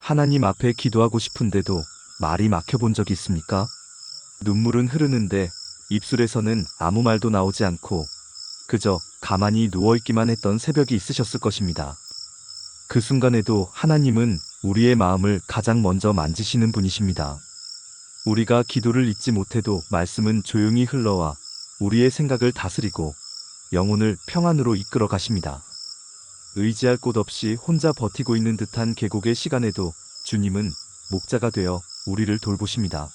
하나님 앞에 기도하고 싶은데도 말이 막혀본 적이 있습니까? 눈물은 흐르는데 입술에서는 아무 말도 나오지 않고 그저 가만히 누워있기만 했던 새벽이 있으셨을 것입니다. 그 순간에도 하나님은 우리의 마음을 가장 먼저 만지시는 분이십니다. 우리가 기도를 잊지 못해도 말씀은 조용히 흘러와 우리의 생각을 다스리고 영혼을 평안으로 이끌어 가십니다. 의지할 곳 없이 혼자 버티고 있는 듯한 계곡의 시간에도 주님은 목자가 되어 우리를 돌보십니다.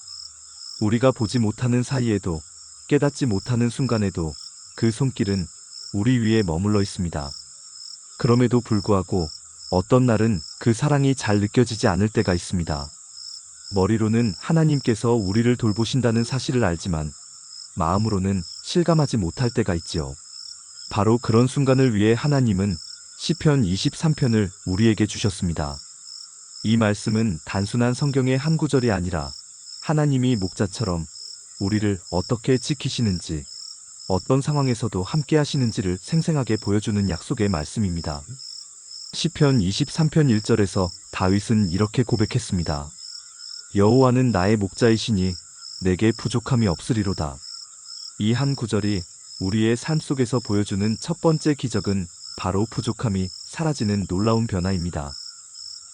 우리가 보지 못하는 사이에도 깨닫지 못하는 순간에도 그 손길은 우리 위에 머물러 있습니다. 그럼에도 불구하고 어떤 날은 그 사랑이 잘 느껴지지 않을 때가 있습니다. 머리로는 하나님께서 우리를 돌보신다는 사실을 알지만 마음으로는 실감하지 못할 때가 있지요. 바로 그런 순간을 위해 하나님은 시편 23편을 우리에게 주셨습니다. 이 말씀은 단순한 성경의 한 구절이 아니라 하나님이 목자처럼 우리를 어떻게 지키시는지, 어떤 상황에서도 함께 하시는지를 생생하게 보여주는 약속의 말씀입니다. 시편 23편 1절에서 다윗은 이렇게 고백했습니다. 여호와는 나의 목자이시니 내게 부족함이 없으리로다. 이 한 구절이 우리의 삶 속에서 보여주는 첫 번째 기적은 바로 부족함이 사라지는 놀라운 변화입니다.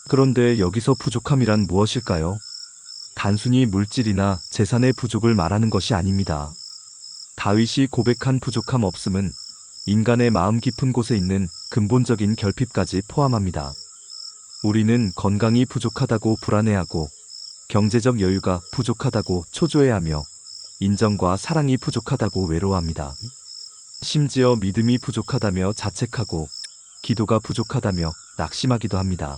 그런데 여기서 부족함이란 무엇일까요? 단순히 물질이나 재산의 부족을 말하는 것이 아닙니다. 다윗이 고백한 부족함 없음은 인간의 마음 깊은 곳에 있는 근본적인 결핍까지 포함합니다. 우리는 건강이 부족하다고 불안해하고 경제적 여유가 부족하다고 초조해하며 인정과 사랑이 부족하다고 외로워합니다. 심지어 믿음이 부족하다며 자책하고 기도가 부족하다며 낙심하기도 합니다.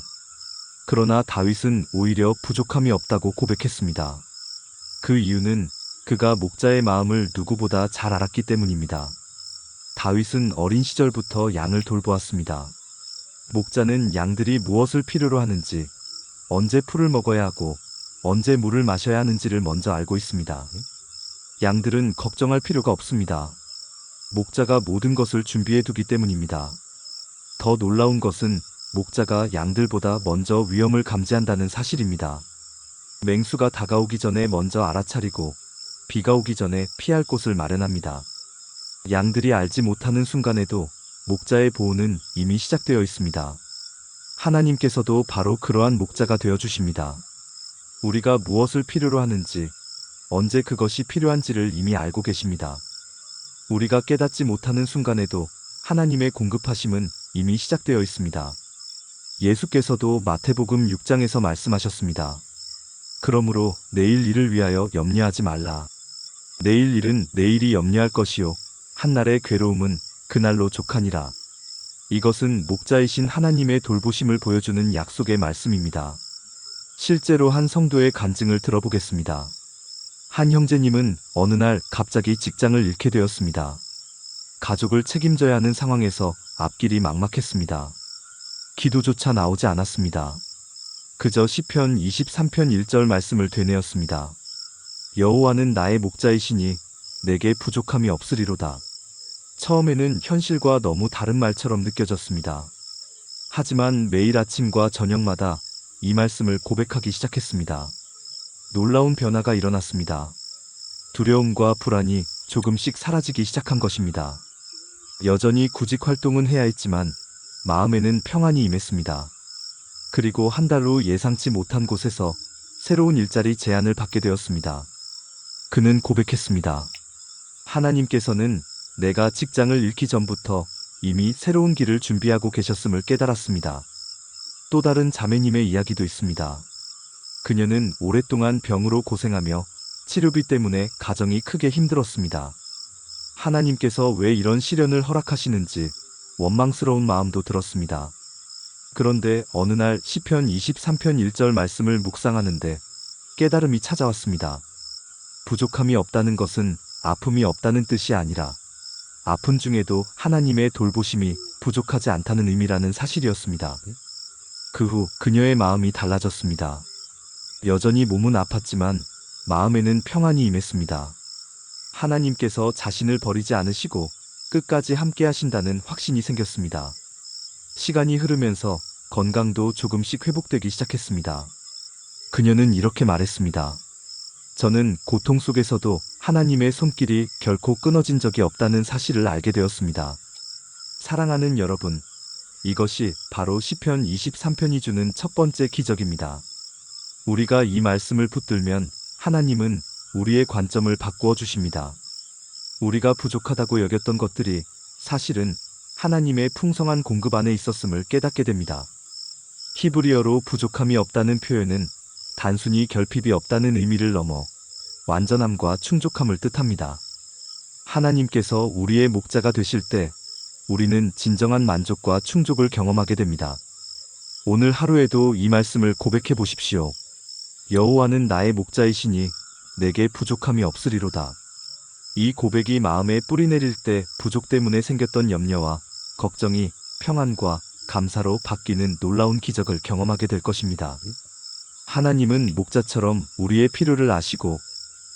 그러나 다윗은 오히려 부족함이 없다고 고백했습니다. 그 이유는 그가 목자의 마음을 누구보다 잘 알았기 때문입니다. 다윗은 어린 시절부터 양을 돌보았습니다. 목자는 양들이 무엇을 필요로 하는지, 언제 풀을 먹어야 하고 언제 물을 마셔야 하는지를 먼저 알고 있습니다. 양들은 걱정할 필요가 없습니다. 목자가 모든 것을 준비해 두기 때문입니다. 더 놀라운 것은 목자가 양들보다 먼저 위험을 감지한다는 사실입니다. 맹수가 다가오기 전에 먼저 알아차리고 비가 오기 전에 피할 곳을 마련합니다. 양들이 알지 못하는 순간에도 목자의 보호는 이미 시작되어 있습니다. 하나님께서도 바로 그러한 목자가 되어 주십니다. 우리가 무엇을 필요로 하는지, 언제 그것이 필요한지를 이미 알고 계십니다. 우리가 깨닫지 못하는 순간에도 하나님의 공급하심은 이미 시작되어 있습니다. 예수께서도 마태복음 6장에서 말씀하셨습니다. 그러므로 내일 일을 위하여 염려하지 말라. 내일 일은 내일이 염려할 것이요 한날의 괴로움은 그날로 족하니라. 이것은 목자이신 하나님의 돌보심을 보여주는 약속의 말씀입니다. 실제로 한 성도의 간증을 들어보겠습니다. 한 형제님은 어느 날 갑자기 직장을 잃게 되었습니다. 가족을 책임져야 하는 상황에서 앞길이 막막했습니다. 기도조차 나오지 않았습니다. 그저 시편 23편 1절 말씀을 되뇌었습니다. 여호와는 나의 목자이시니 내게 부족함이 없으리로다. 처음에는 현실과 너무 다른 말처럼 느껴졌습니다. 하지만 매일 아침과 저녁마다 이 말씀을 고백하기 시작했습니다. 놀라운 변화가 일어났습니다. 두려움과 불안이 조금씩 사라지기 시작한 것입니다. 여전히 구직 활동은 해야 했지만 마음에는 평안이 임했습니다. 그리고 한 달 후 예상치 못한 곳에서 새로운 일자리 제안을 받게 되었습니다. 그는 고백했습니다. 하나님께서는 내가 직장을 잃기 전부터 이미 새로운 길을 준비하고 계셨음을 깨달았습니다. 또 다른 자매님의 이야기도 있습니다. 그녀는 오랫동안 병으로 고생하며 치료비 때문에 가정이 크게 힘들었습니다. 하나님께서 왜 이런 시련을 허락하시는지 원망스러운 마음도 들었습니다. 그런데 어느 날 시편 23편 1절 말씀을 묵상하는데 깨달음이 찾아왔습니다. 부족함이 없다는 것은 아픔이 없다는 뜻이 아니라 아픔 중에도 하나님의 돌보심이 부족하지 않다는 의미라는 사실이었습니다. 그 후 그녀의 마음이 달라졌습니다. 여전히 몸은 아팠지만 마음에는 평안이 임했습니다. 하나님께서 자신을 버리지 않으시고 끝까지 함께 하신다는 확신이 생겼습니다. 시간이 흐르면서 건강도 조금씩 회복되기 시작했습니다. 그녀는 이렇게 말했습니다. 저는 고통 속에서도 하나님의 손길이 결코 끊어진 적이 없다는 사실을 알게 되었습니다. 사랑하는 여러분, 이것이 바로 시편 23편이 주는 첫 번째 기적입니다. 우리가 이 말씀을 붙들면 하나님은 우리의 관점을 바꾸어 주십니다. 우리가 부족하다고 여겼던 것들이 사실은 하나님의 풍성한 공급 안에 있었음을 깨닫게 됩니다. 히브리어로 부족함이 없다는 표현은 단순히 결핍이 없다는 의미를 넘어 완전함과 충족함을 뜻합니다. 하나님께서 우리의 목자가 되실 때 우리는 진정한 만족과 충족을 경험하게 됩니다. 오늘 하루에도 이 말씀을 고백해 보십시오. 여호와는 나의 목자이시니 내게 부족함이 없으리로다. 이 고백이 마음에 뿌리 내릴 때 부족 때문에 생겼던 염려와 걱정이 평안과 감사로 바뀌는 놀라운 기적을 경험하게 될 것입니다. 하나님은 목자처럼 우리의 필요를 아시고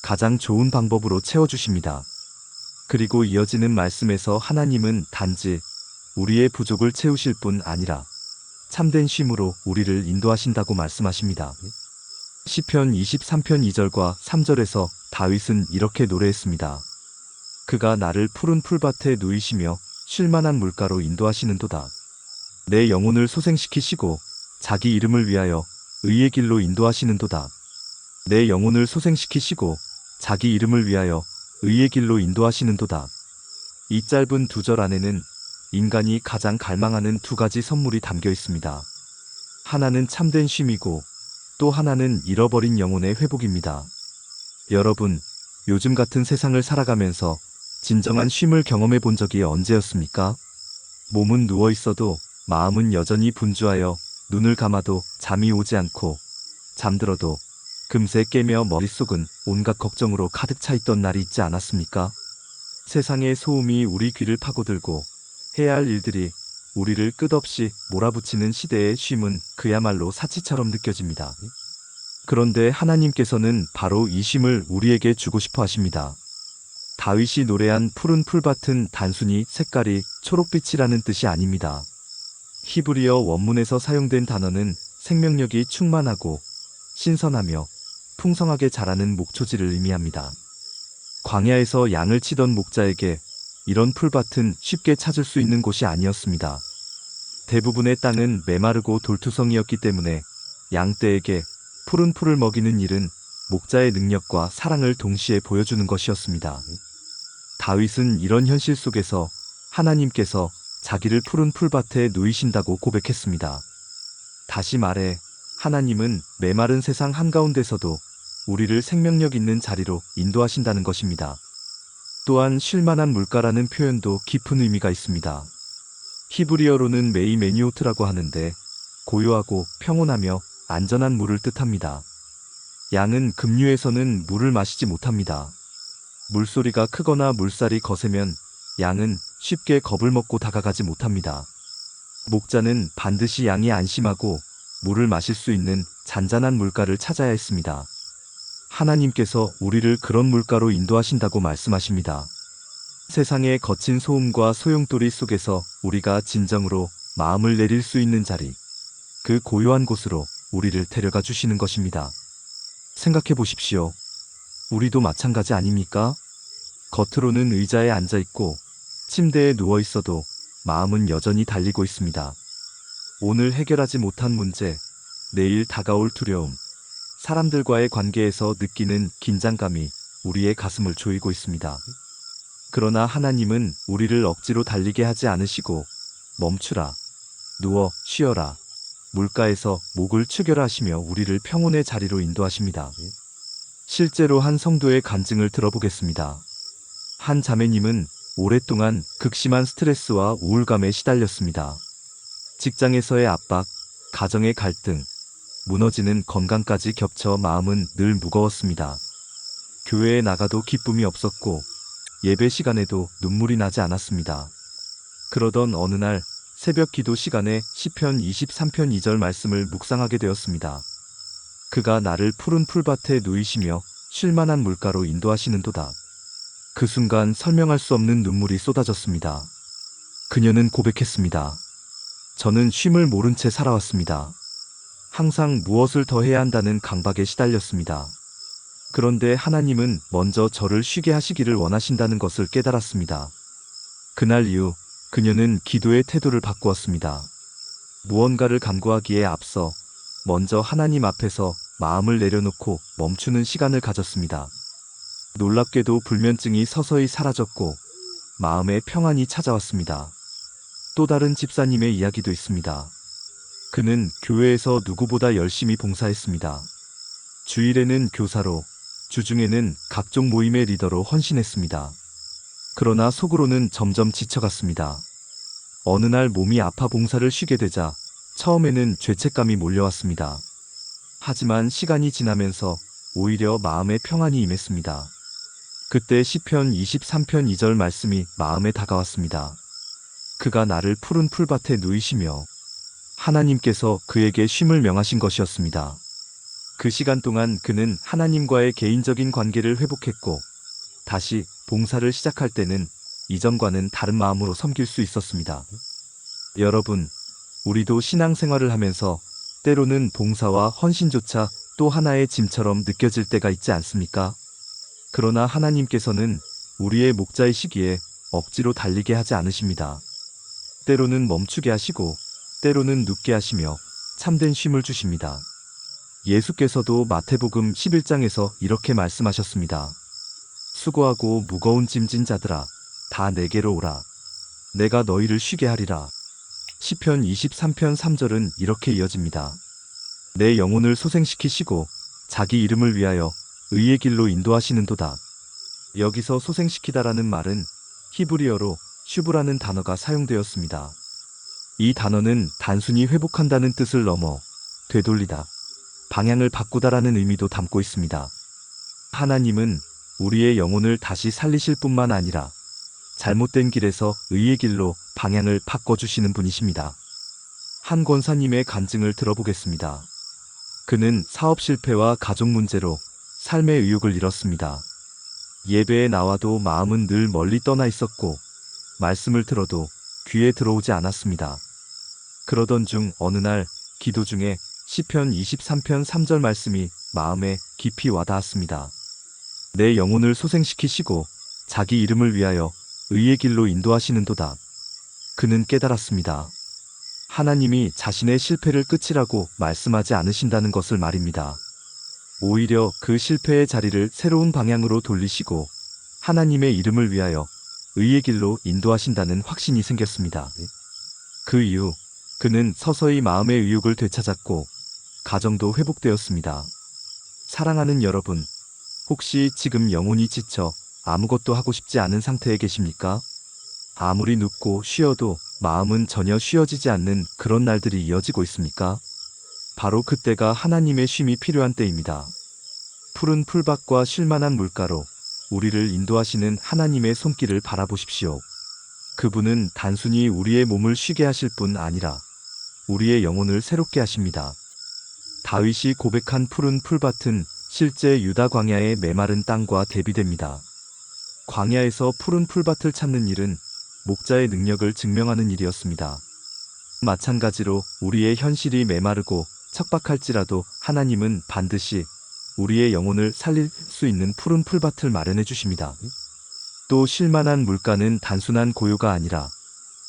가장 좋은 방법으로 채워주십니다. 그리고 이어지는 말씀에서 하나님은 단지 우리의 부족을 채우실 뿐 아니라 참된 쉼으로 우리를 인도하신다고 말씀하십니다. 시편 23편 2절과 3절에서 다윗은 이렇게 노래했습니다. 그가 나를 푸른 풀밭에 누이시며 쉴만한 물가로 인도하시는도다. 내 영혼을 소생시키시고 자기 이름을 위하여 의의 길로 인도하시는도다. 내 영혼을 소생시키시고 자기 이름을 위하여 의의 길로 인도하시는도다. 이 짧은 두 절 안에는 인간이 가장 갈망하는 두 가지 선물이 담겨 있습니다. 하나는 참된 쉼이고 또 하나는 잃어버린 영혼의 회복입니다. 여러분, 요즘 같은 세상을 살아가면서 진정한 쉼을 경험해 본 적이 언제였습니까? 몸은 누워 있어도 마음은 여전히 분주하여 눈을 감아도 잠이 오지 않고 잠들어도 금세 깨며 머릿속은 온갖 걱정으로 가득 차 있던 날이 있지 않았습니까? 세상의 소음이 우리 귀를 파고들고 해야 할 일들이 우리를 끝없이 몰아붙이는 시대의 쉼은 그야말로 사치처럼 느껴집니다. 그런데 하나님께서는 바로 이 쉼을 우리에게 주고 싶어 하십니다. 다윗이 노래한 푸른 풀밭은 단순히 색깔이 초록빛이라는 뜻이 아닙니다. 히브리어 원문에서 사용된 단어는 생명력이 충만하고 신선하며 풍성하게 자라는 목초지를 의미합니다. 광야에서 양을 치던 목자에게 이런 풀밭은 쉽게 찾을 수 있는 곳이 아니었습니다. 대부분의 땅은 메마르고 돌투성이었기 때문에 양떼에게 푸른 풀을 먹이는 일은 목자의 능력과 사랑을 동시에 보여주는 것이었습니다. 다윗은 이런 현실 속에서 하나님께서 자기를 푸른 풀밭에 누이신다고 고백했습니다. 다시 말해, 하나님은 메마른 세상 한가운데서도 우리를 생명력 있는 자리로 인도하신다는 것입니다. 또한 쉴만한 물가라는 표현도 깊은 의미가 있습니다. 히브리어로는 메이메니오트라고 하는데 고요하고 평온하며 안전한 물을 뜻합니다. 양은 급류에서는 물을 마시지 못합니다. 물소리가 크거나 물살이 거세면 양은 쉽게 겁을 먹고 다가가지 못합니다. 목자는 반드시 양이 안심하고 물을 마실 수 있는 잔잔한 물가를 찾아야 했습니다. 하나님께서 우리를 그런 물가로 인도하신다고 말씀하십니다. 세상의 거친 소음과 소용돌이 속에서 우리가 진정으로 마음을 내릴 수 있는 자리, 그 고요한 곳으로 우리를 데려가 주시는 것입니다. 생각해 보십시오. 우리도 마찬가지 아닙니까? 겉으로는 의자에 앉아 있고 침대에 누워 있어도 마음은 여전히 달리고 있습니다. 오늘 해결하지 못한 문제, 내일 다가올 두려움, 사람들과의 관계에서 느끼는 긴장감이 우리의 가슴을 조이고 있습니다. 그러나 하나님은 우리를 억지로 달리게 하지 않으시고 멈추라, 누워 쉬어라, 물가에서 목을 축여라 하시며 우리를 평온의 자리로 인도하십니다. 실제로 한 성도의 간증을 들어보겠습니다. 한 자매님은 오랫동안 극심한 스트레스와 우울감에 시달렸습니다. 직장에서의 압박, 가정의 갈등, 무너지는 건강까지 겹쳐 마음은 늘 무거웠습니다. 교회에 나가도 기쁨이 없었고 예배 시간에도 눈물이 나지 않았습니다. 그러던 어느 날 새벽 기도 시간에 시편 23편 2절 말씀을 묵상하게 되었습니다. 그가 나를 푸른 풀밭에 누이시며 쉴만한 물가로 인도하시는도다. 그 순간 설명할 수 없는 눈물이 쏟아졌습니다. 그녀는 고백했습니다. 저는 쉼을 모른 채 살아왔습니다. 항상 무엇을 더 해야 한다는 강박에 시달렸습니다. 그런데 하나님은 먼저 저를 쉬게 하시기를 원하신다는 것을 깨달았습니다. 그날 이후 그녀는 기도의 태도를 바꾸었습니다. 무언가를 간구하기에 앞서 먼저 하나님 앞에서 마음을 내려놓고 멈추는 시간을 가졌습니다. 놀랍게도 불면증이 서서히 사라졌고 마음의 평안이 찾아왔습니다. 또 다른 집사님의 이야기도 있습니다. 그는 교회에서 누구보다 열심히 봉사했습니다. 주일에는 교사로, 주중에는 각종 모임의 리더로 헌신했습니다. 그러나 속으로는 점점 지쳐갔습니다. 어느 날 몸이 아파 봉사를 쉬게 되자 처음에는 죄책감이 몰려왔습니다. 하지만 시간이 지나면서 오히려 마음의 평안이 임했습니다. 그때 시편 23편 2절 말씀이 마음에 다가왔습니다. 그가 나를 푸른 풀밭에 누이시며 하나님께서 그에게 쉼을 명하신 것이었습니다. 그 시간 동안 그는 하나님과의 개인적인 관계를 회복했고 다시 봉사를 시작할 때는 이전과는 다른 마음으로 섬길 수 있었습니다. 여러분, 우리도 신앙생활을 하면서 때로는 봉사와 헌신조차 또 하나의 짐처럼 느껴질 때가 있지 않습니까? 그러나 하나님께서는 우리의 목자이시기에 억지로 달리게 하지 않으십니다. 때로는 멈추게 하시고 때로는 눕게 하시며 참된 쉼을 주십니다. 예수께서도 마태복음 11장에서 이렇게 말씀하셨습니다. 수고하고 무거운 짐진 자들아, 다 내게로 오라. 내가 너희를 쉬게 하리라. 시편 23편 3절은 이렇게 이어집니다. 내 영혼을 소생시키시고 자기 이름을 위하여 의의 길로 인도하시는도다. 여기서 소생시키다라는 말은 히브리어로 슈브라는 단어가 사용되었습니다. 이 단어는 단순히 회복한다는 뜻을 넘어 되돌리다, 방향을 바꾸다라는 의미도 담고 있습니다. 하나님은 우리의 영혼을 다시 살리실 뿐만 아니라 잘못된 길에서 의의 길로 방향을 바꿔주시는 분이십니다. 한 권사님의 간증을 들어보겠습니다. 그는 사업 실패와 가족 문제로 삶의 의욕을 잃었습니다. 예배에 나와도 마음은 늘 멀리 떠나 있었고 말씀을 들어도 귀에 들어오지 않았습니다. 그러던 중 어느 날 기도 중에 시편 23편 3절 말씀이 마음에 깊이 와닿았습니다. 내 영혼을 소생시키시고 자기 이름을 위하여 의의 길로 인도하시는도다. 그는 깨달았습니다. 하나님이 자신의 실패를 끝이라고 말씀하지 않으신다는 것을 말입니다. 오히려 그 실패의 자리를 새로운 방향으로 돌리시고 하나님의 이름을 위하여 의의 길로 인도하신다는 확신이 생겼습니다. 그 이후 그는 서서히 마음의 의욕을 되찾았고 가정도 회복되었습니다. 사랑하는 여러분, 혹시 지금 영혼이 지쳐 아무것도 하고 싶지 않은 상태에 계십니까? 아무리 눕고 쉬어도 마음은 전혀 쉬어지지 않는 그런 날들이 이어지고 있습니까? 바로 그때가 하나님의 쉼이 필요한 때입니다. 푸른 풀밭과 쉴만한 물가로 우리를 인도하시는 하나님의 손길을 바라보십시오. 그분은 단순히 우리의 몸을 쉬게 하실 뿐 아니라 우리의 영혼을 새롭게 하십니다. 다윗이 고백한 푸른 풀밭은 실제 유다 광야의 메마른 땅과 대비됩니다. 광야에서 푸른 풀밭을 찾는 일은 목자의 능력을 증명하는 일이었습니다. 마찬가지로 우리의 현실이 메마르고 척박할지라도 하나님은 반드시 우리의 영혼을 살릴 수 있는 푸른 풀밭을 마련해 주십니다. 또 쉴만한 물가는 단순한 고요가 아니라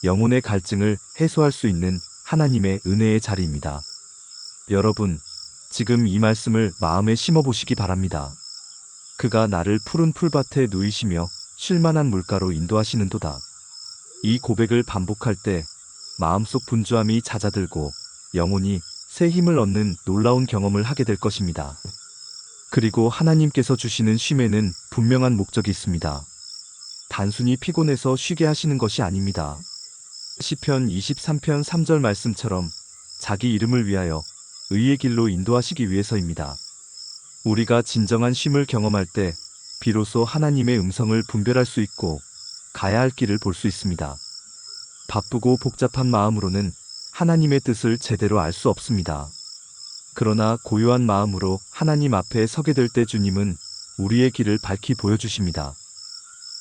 영혼의 갈증을 해소할 수 있는 하나님의 은혜의 자리입니다. 여러분, 지금 이 말씀을 마음에 심어보시기 바랍니다. 그가 나를 푸른 풀밭에 누이시며 쉴만한 물가로 인도하시는도다. 이 고백을 반복할 때 마음속 분주함이 잦아들고 영혼이 새 힘을 얻는 놀라운 경험을 하게 될 것입니다. 그리고 하나님께서 주시는 쉼에는 분명한 목적이 있습니다. 단순히 피곤해서 쉬게 하시는 것이 아닙니다. 시편 23편 3절 말씀처럼 자기 이름을 위하여 의의 길로 인도하시기 위해서입니다. 우리가 진정한 쉼을 경험할 때 비로소 하나님의 음성을 분별할 수 있고 가야 할 길을 볼 수 있습니다. 바쁘고 복잡한 마음으로는 하나님의 뜻을 제대로 알 수 없습니다. 그러나 고요한 마음으로 하나님 앞에 서게 될 때 주님은 우리의 길을 밝히 보여주십니다.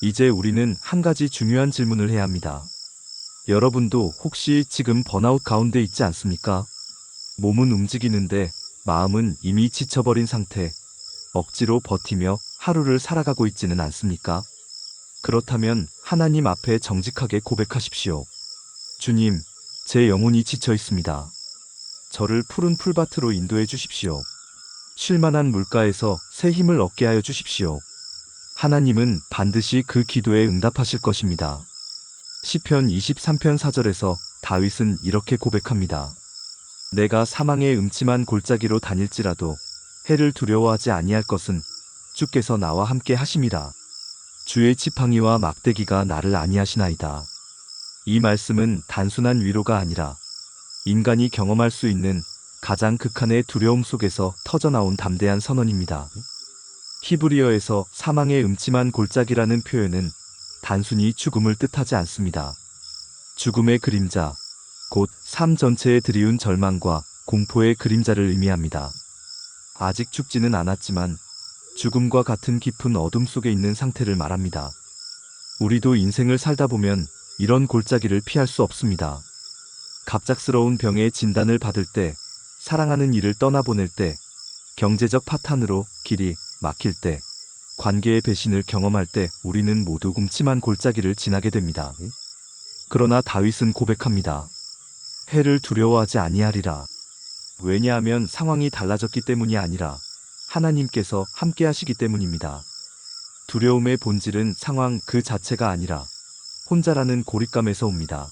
이제 우리는 한 가지 중요한 질문을 해야 합니다. 여러분도 혹시 지금 번아웃 가운데 있지 않습니까? 몸은 움직이는데 마음은 이미 지쳐버린 상태, 억지로 버티며 하루를 살아가고 있지는 않습니까? 그렇다면 하나님 앞에 정직하게 고백하십시오. 주님, 제 영혼이 지쳐 있습니다. 저를 푸른 풀밭으로 인도해 주십시오. 쉴만한 물가에서 새 힘을 얻게 하여 주십시오. 하나님은 반드시 그 기도에 응답하실 것입니다. 시편 23편 4절에서 다윗은 이렇게 고백합니다. 내가 사망의 음침한 골짜기로 다닐지라도 해를 두려워하지 아니할 것은 주께서 나와 함께 하심이라. 주의 지팡이와 막대기가 나를 안위하시나이다. 이 말씀은 단순한 위로가 아니라 인간이 경험할 수 있는 가장 극한의 두려움 속에서 터져나온 담대한 선언입니다. 히브리어에서 사망의 음침한 골짜기라는 표현은 단순히 죽음을 뜻하지 않습니다. 죽음의 그림자, 곧 삶 전체에 드리운 절망과 공포의 그림자를 의미합니다. 아직 죽지는 않았지만 죽음과 같은 깊은 어둠 속에 있는 상태를 말합니다. 우리도 인생을 살다 보면 이런 골짜기를 피할 수 없습니다. 갑작스러운 병의 진단을 받을 때, 사랑하는 이를 떠나보낼 때, 경제적 파탄으로 길이 막힐 때, 관계의 배신을 경험할 때 우리는 모두 음침한 골짜기를 지나게 됩니다. 그러나 다윗은 고백합니다. 해를 두려워하지 아니하리라. 왜냐하면 상황이 달라졌기 때문이 아니라 하나님께서 함께 하시기 때문입니다. 두려움의 본질은 상황 그 자체가 아니라 혼자라는 고립감에서 옵니다.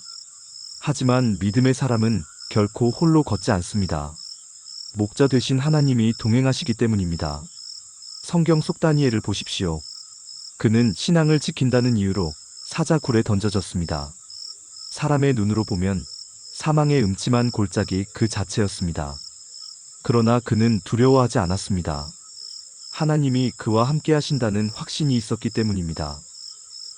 하지만 믿음의 사람은 결코 홀로 걷지 않습니다. 목자 되신 하나님이 동행하시기 때문입니다. 성경 속 다니엘을 보십시오. 그는 신앙을 지킨다는 이유로 사자굴에 던져졌습니다. 사람의 눈으로 보면 사망의 음침한 골짜기 그 자체였습니다. 그러나 그는 두려워하지 않았습니다. 하나님이 그와 함께 하신다는 확신이 있었기 때문입니다.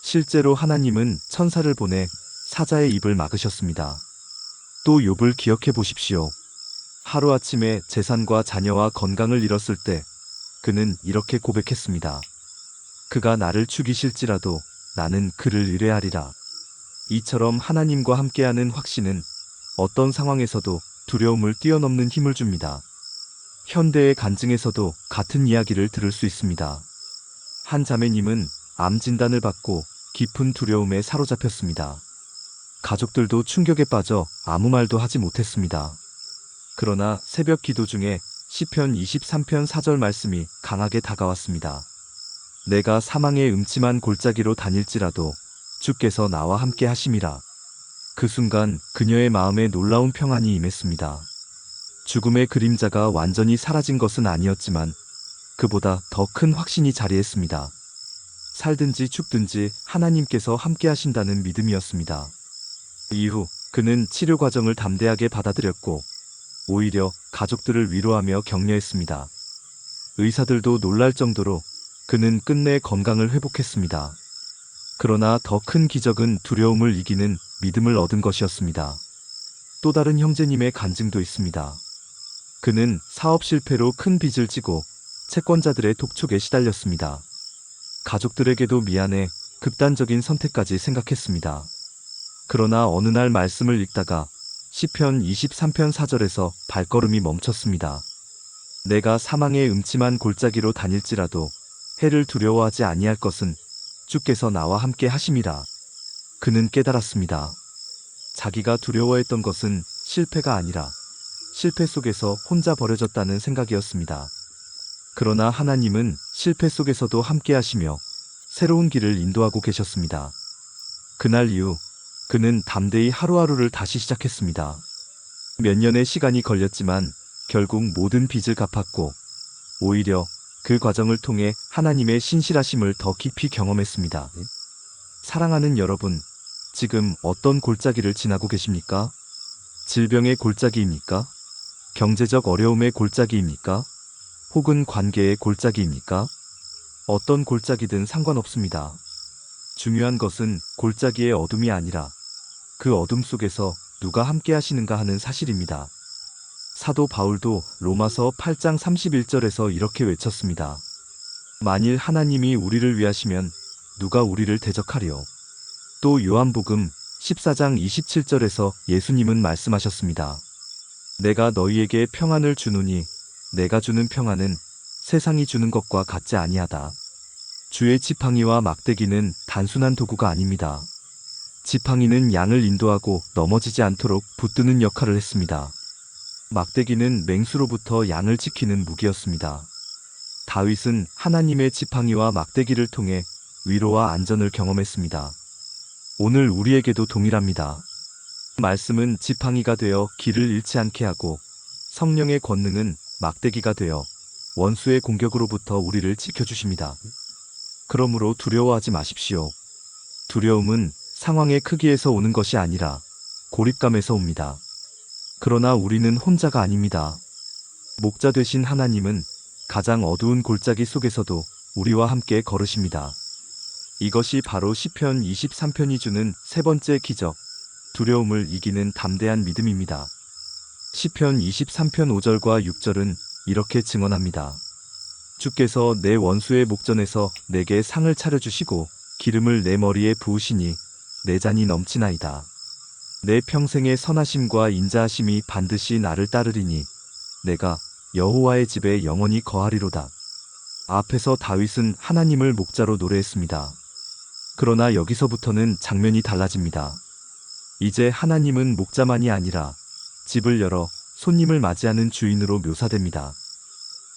실제로 하나님은 천사를 보내 사자의 입을 막으셨습니다. 또 욥을 기억해 보십시오. 하루아침에 재산과 자녀와 건강을 잃었을 때 그는 이렇게 고백했습니다. 그가 나를 죽이실지라도 나는 그를 의뢰하리라. 이처럼 하나님과 함께하는 확신은 어떤 상황에서도 두려움을 뛰어넘는 힘을 줍니다. 현대의 간증에서도 같은 이야기를 들을 수 있습니다. 한 자매님은 암 진단을 받고 깊은 두려움에 사로잡혔습니다. 가족들도 충격에 빠져 아무 말도 하지 못했습니다. 그러나 새벽 기도 중에 시편 23편 4절 말씀이 강하게 다가왔습니다. 내가 사망의 음침한 골짜기로 다닐지라도 주께서 나와 함께 하심이라. 그 순간 그녀의 마음에 놀라운 평안이 임했습니다. 죽음의 그림자가 완전히 사라진 것은 아니었지만 그보다 더 큰 확신이 자리했습니다. 살든지 죽든지 하나님께서 함께 하신다는 믿음이었습니다. 이후 그는 치료 과정을 담대하게 받아들였고 오히려 가족들을 위로하며 격려했습니다. 의사들도 놀랄 정도로 그는 끝내 건강을 회복했습니다. 그러나 더 큰 기적은 두려움을 이기는 믿음을 얻은 것이었습니다. 또 다른 형제님의 간증도 있습니다. 그는 사업 실패로 큰 빚을 지고 채권자들의 독촉에 시달렸습니다. 가족들에게도 미안해 극단적인 선택까지 생각했습니다. 그러나 어느 날 말씀을 읽다가 시편 23편 4절에서 발걸음이 멈췄습니다. 내가 사망의 음침한 골짜기로 다닐지라도 해를 두려워하지 아니할 것은 주께서 나와 함께 하심이라. 그는 깨달았습니다. 자기가 두려워했던 것은 실패가 아니라 실패 속에서 혼자 버려졌다는 생각이었습니다. 그러나 하나님은 실패 속에서도 함께 하시며 새로운 길을 인도하고 계셨습니다. 그날 이후 그는 담대히 하루하루를 다시 시작했습니다. 몇 년의 시간이 걸렸지만 결국 모든 빚을 갚았고 오히려 그 과정을 통해 하나님의 신실하심을 더 깊이 경험했습니다. 사랑하는 여러분, 지금 어떤 골짜기를 지나고 계십니까? 질병의 골짜기입니까? 경제적 어려움의 골짜기입니까? 혹은 관계의 골짜기입니까? 어떤 골짜기든 상관없습니다. 중요한 것은 골짜기의 어둠이 아니라 그 어둠 속에서 누가 함께 하시는가 하는 사실입니다. 사도 바울도 로마서 8장 31절에서 이렇게 외쳤습니다. 만일 하나님이 우리를 위하시면 누가 우리를 대적하리요. 또 요한복음 14장 27절에서 예수님은 말씀하셨습니다. 내가 너희에게 평안을 주노니 내가 주는 평안은 세상이 주는 것과 같지 아니하다. 주의 지팡이와 막대기는 단순한 도구가 아닙니다. 지팡이는 양을 인도하고 넘어지지 않도록 붙드는 역할을 했습니다. 막대기는 맹수로부터 양을 지키는 무기였습니다. 다윗은 하나님의 지팡이와 막대기를 통해 위로와 안전을 경험했습니다. 오늘 우리에게도 동일합니다. 말씀은 지팡이가 되어 길을 잃지 않게 하고 성령의 권능은 막대기가 되어 원수의 공격으로부터 우리를 지켜주십니다. 그러므로 두려워하지 마십시오. 두려움은 상황의 크기에서 오는 것이 아니라 고립감에서 옵니다. 그러나 우리는 혼자가 아닙니다. 목자 되신 하나님은 가장 어두운 골짜기 속에서도 우리와 함께 걸으십니다. 이것이 바로 시편 23편이 주는 세 번째 기적, 두려움을 이기는 담대한 믿음입니다. 시편 23편 5절과 6절은 이렇게 증언합니다. 주께서 내 원수의 목전에서 내게 상을 차려주시고 기름을 내 머리에 부으시니 내 잔이 넘치나이다. 내 평생의 선하심과 인자하심이 반드시 나를 따르리니 내가 여호와의 집에 영원히 거하리로다. 앞에서 다윗은 하나님을 목자로 노래했습니다. 그러나 여기서부터는 장면이 달라집니다. 이제 하나님은 목자만이 아니라 집을 열어 손님을 맞이하는 주인으로 묘사됩니다.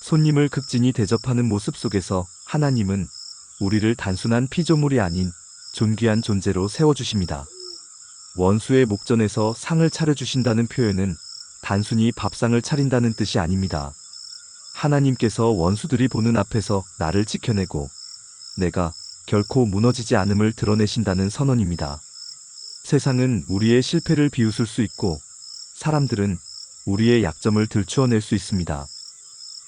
손님을 극진히 대접하는 모습 속에서 하나님은 우리를 단순한 피조물이 아닌 존귀한 존재로 세워주십니다. 원수의 목전에서 상을 차려주신다는 표현은 단순히 밥상을 차린다는 뜻이 아닙니다. 하나님께서 원수들이 보는 앞에서 나를 지켜내고 내가 결코 무너지지 않음을 드러내신다는 선언입니다. 세상은 우리의 실패를 비웃을 수 있고 사람들은 우리의 약점을 들추어낼 수 있습니다.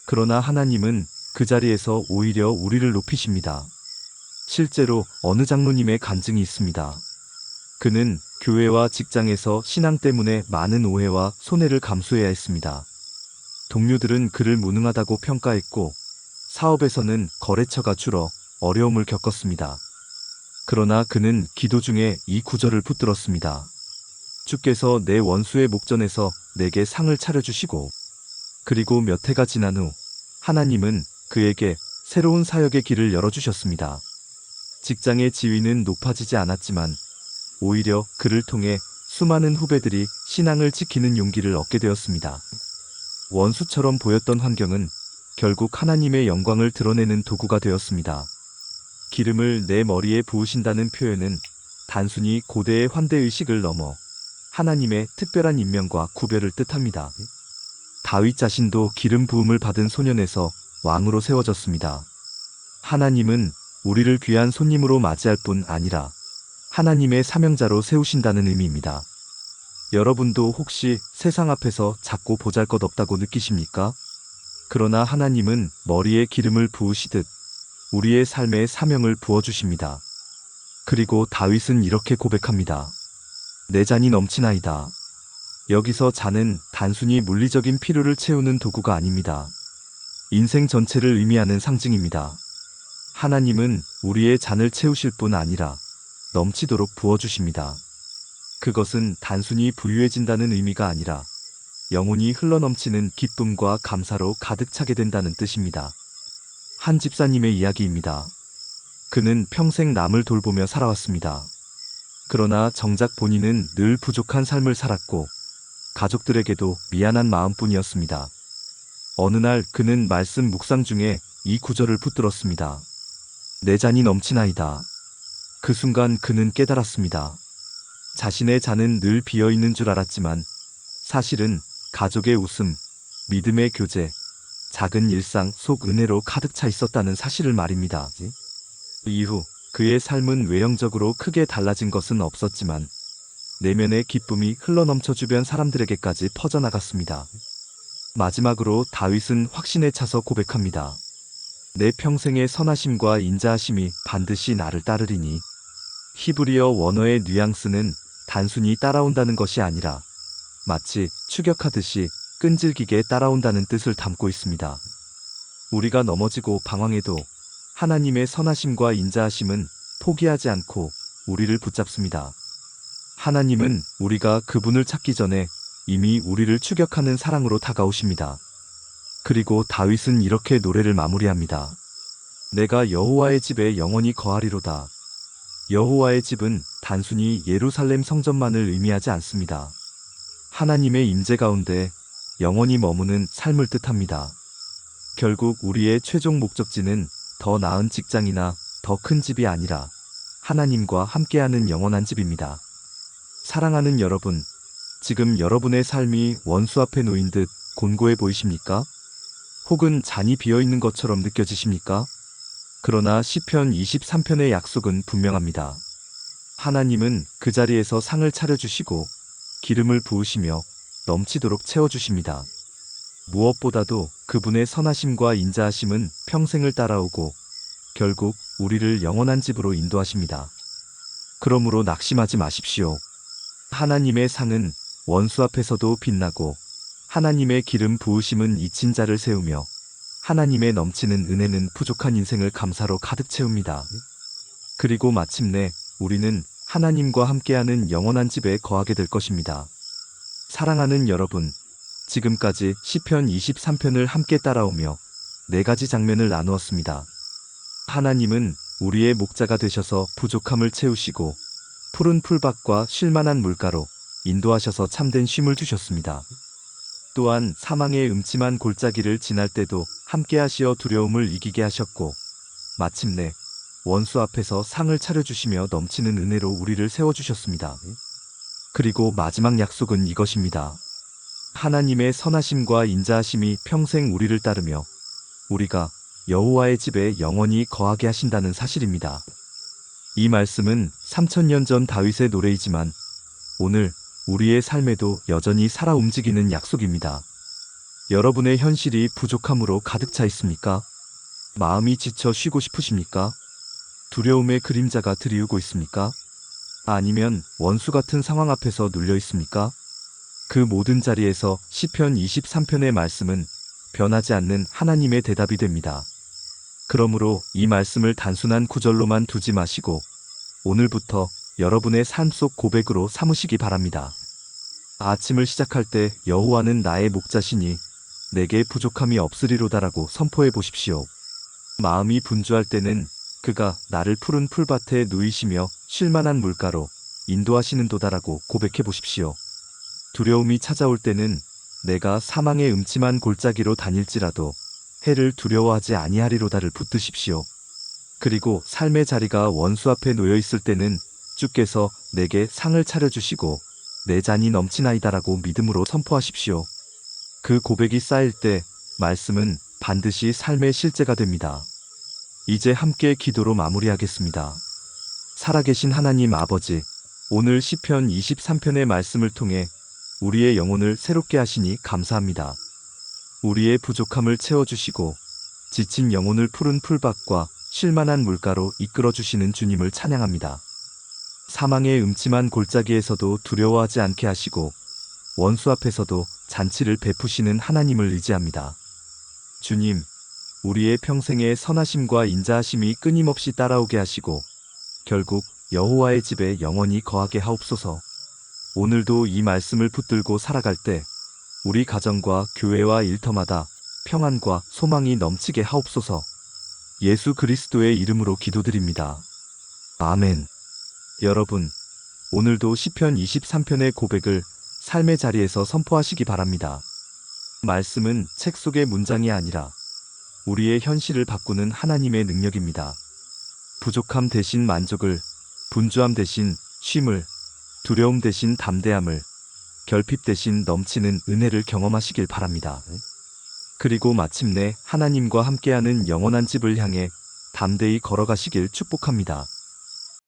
그러나 하나님은 그 자리에서 오히려 우리를 높이십니다. 실제로 어느 장로님의 간증이 있습니다. 그는 교회와 직장에서 신앙 때문에 많은 오해와 손해를 감수해야 했습니다. 동료들은 그를 무능하다고 평가했고 사업에서는 거래처가 줄어 어려움을 겪었습니다. 그러나 그는 기도 중에 이 구절을 붙들었습니다. 주께서 내 원수의 목전에서 내게 상을 차려주시고 그리고 몇 해가 지난 후 하나님은 그에게 새로운 사역의 길을 열어주셨습니다. 직장의 지위는 높아지지 않았지만 오히려 그를 통해 수많은 후배들이 신앙을 지키는 용기를 얻게 되었습니다. 원수처럼 보였던 환경은 결국 하나님의 영광을 드러내는 도구가 되었습니다. 기름을 내 머리에 부으신다는 표현은 단순히 고대의 환대의식을 넘어 하나님의 특별한 임명과 구별을 뜻합니다. 다윗 자신도 기름 부음을 받은 소년에서 왕으로 세워졌습니다. 하나님은 우리를 귀한 손님으로 맞이할 뿐 아니라 하나님의 사명자로 세우신다는 의미입니다. 여러분도 혹시 세상 앞에서 작고 보잘것없다고 느끼십니까? 그러나 하나님은 머리에 기름을 부으시듯 우리의 삶에 사명을 부어주십니다. 그리고 다윗은 이렇게 고백합니다. 내 잔이 넘치나이다. 여기서 잔은 단순히 물리적인 필요를 채우는 도구가 아닙니다. 인생 전체를 의미하는 상징입니다. 하나님은 우리의 잔을 채우실 뿐 아니라 넘치도록 부어주십니다. 그것은 단순히 부유해진다는 의미가 아니라 영혼이 흘러넘치는 기쁨과 감사로 가득 차게 된다는 뜻입니다. 한 집사님의 이야기입니다. 그는 평생 남을 돌보며 살아왔습니다. 그러나 정작 본인은 늘 부족한 삶을 살았고 가족들에게도 미안한 마음뿐이었습니다. 어느 날 그는 말씀 묵상 중에 이 구절을 붙들었습니다. 내 잔이 넘치나이다. 그 순간 그는 깨달았습니다. 자신의 잔은 늘 비어있는 줄 알았지만 사실은 가족의 웃음, 믿음의 교제, 작은 일상 속 은혜로 가득 차 있었다는 사실을 말입니다. 이후 그의 삶은 외형적으로 크게 달라진 것은 없었지만 내면의 기쁨이 흘러넘쳐 주변 사람들에게까지 퍼져나갔습니다. 마지막으로 다윗은 확신에 차서 고백합니다. 내 평생의 선하심과 인자하심이 반드시 나를 따르리니. 히브리어 원어의 뉘앙스는 단순히 따라온다는 것이 아니라 마치 추격하듯이 끈질기게 따라온다는 뜻을 담고 있습니다. 우리가 넘어지고 방황해도 하나님의 선하심과 인자하심은 포기하지 않고 우리를 붙잡습니다. 하나님은 우리가 그분을 찾기 전에 이미 우리를 추격하는 사랑으로 다가오십니다. 그리고 다윗은 이렇게 노래를 마무리합니다. 내가 여호와의 집에 영원히 거하리로다. 여호와의 집은 단순히 예루살렘 성전만을 의미하지 않습니다. 하나님의 임재 가운데 영원히 머무는 삶을 뜻합니다. 결국 우리의 최종 목적지는 더 나은 직장이나 더 큰 집이 아니라 하나님과 함께하는 영원한 집입니다. 사랑하는 여러분, 지금 여러분의 삶이 원수 앞에 놓인 듯 곤고해 보이십니까? 혹은 잔이 비어있는 것처럼 느껴지십니까? 그러나 시편 23편의 약속은 분명합니다. 하나님은 그 자리에서 상을 차려주시고 기름을 부으시며 넘치도록 채워주십니다. 무엇보다도 그분의 선하심과 인자하심은 평생을 따라오고 결국 우리를 영원한 집으로 인도하십니다. 그러므로 낙심하지 마십시오. 하나님의 상은 원수 앞에서도 빛나고 하나님의 기름 부으심은 잊힌 자를 세우며 하나님의 넘치는 은혜는 부족한 인생을 감사로 가득 채웁니다. 그리고 마침내 우리는 하나님과 함께하는 영원한 집에 거하게 될 것입니다. 사랑하는 여러분, 지금까지 시편 23편을 함께 따라오며 4가지 장면을 나누었습니다. 하나님은 우리의 목자가 되셔서 부족함을 채우시고 푸른 풀밭과 쉴만한 물가로 인도하셔서 참된 쉼을 주셨습니다. 또한 사망의 음침한 골짜기를 지날 때도 함께 하시어 두려움을 이기게 하셨고 마침내 원수 앞에서 상을 차려주시며 넘치는 은혜로 우리를 세워주셨습니다. 그리고 마지막 약속은 이것입니다. 하나님의 선하심과 인자하심이 평생 우리를 따르며 우리가 여호와의 집에 영원히 거하게 하신다는 사실입니다. 이 말씀은 3000년 전 다윗의 노래이지만 오늘 우리의 삶에도 여전히 살아 움직이는 약속입니다. 여러분의 현실이 부족함으로 가득 차 있습니까? 마음이 지쳐 쉬고 싶으십니까? 두려움의 그림자가 드리우고 있습니까? 아니면 원수 같은 상황 앞에서 눌려 있습니까? 그 모든 자리에서 시편 23편의 말씀은 변하지 않는 하나님의 대답이 됩니다. 그러므로 이 말씀을 단순한 구절로만 두지 마시고 오늘부터 여러분의 삶 속 고백으로 삼으시기 바랍니다. 아침을 시작할 때 여호와는 나의 목자시니 내게 부족함이 없으리로다라고 선포해 보십시오. 마음이 분주할 때는 그가 나를 푸른 풀밭에 누이시며 쉴만한 물가로 인도하시는도다라고 고백해 보십시오. 두려움이 찾아올 때는 내가 사망의 음침한 골짜기로 다닐지라도 해를 두려워하지 아니하리로다를 붙드십시오. 그리고 삶의 자리가 원수 앞에 놓여 있을 때는 주께서 내게 상을 차려주시고 내 잔이 넘치나이다라고 믿음으로 선포하십시오. 그 고백이 쌓일 때 말씀은 반드시 삶의 실제가 됩니다. 이제 함께 기도로 마무리하겠습니다. 살아계신 하나님 아버지, 오늘 시편 23편의 말씀을 통해 우리의 영혼을 새롭게 하시니 감사합니다. 우리의 부족함을 채워주시고 지친 영혼을 푸른 풀밭과 쉴만한 물가로 이끌어주시는 주님을 찬양합니다. 사망의 음침한 골짜기에서도 두려워하지 않게 하시고 원수 앞에서도 잔치를 베푸시는 하나님을 의지합니다. 주님, 우리의 평생의 선하심과 인자하심이 끊임없이 따라오게 하시고 결국 여호와의 집에 영원히 거하게 하옵소서. 오늘도 이 말씀을 붙들고 살아갈 때 우리 가정과 교회와 일터마다 평안과 소망이 넘치게 하옵소서. 예수 그리스도의 이름으로 기도드립니다. 아멘. 여러분, 오늘도 시편 23편의 고백을 삶의 자리에서 선포하시기 바랍니다. 말씀은 책 속의 문장이 아니라 우리의 현실을 바꾸는 하나님의 능력입니다. 부족함 대신 만족을, 분주함 대신 쉼을, 두려움 대신 담대함을, 결핍 대신 넘치는 은혜를 경험하시길 바랍니다. 그리고 마침내 하나님과 함께하는 영원한 집을 향해 담대히 걸어가시길 축복합니다.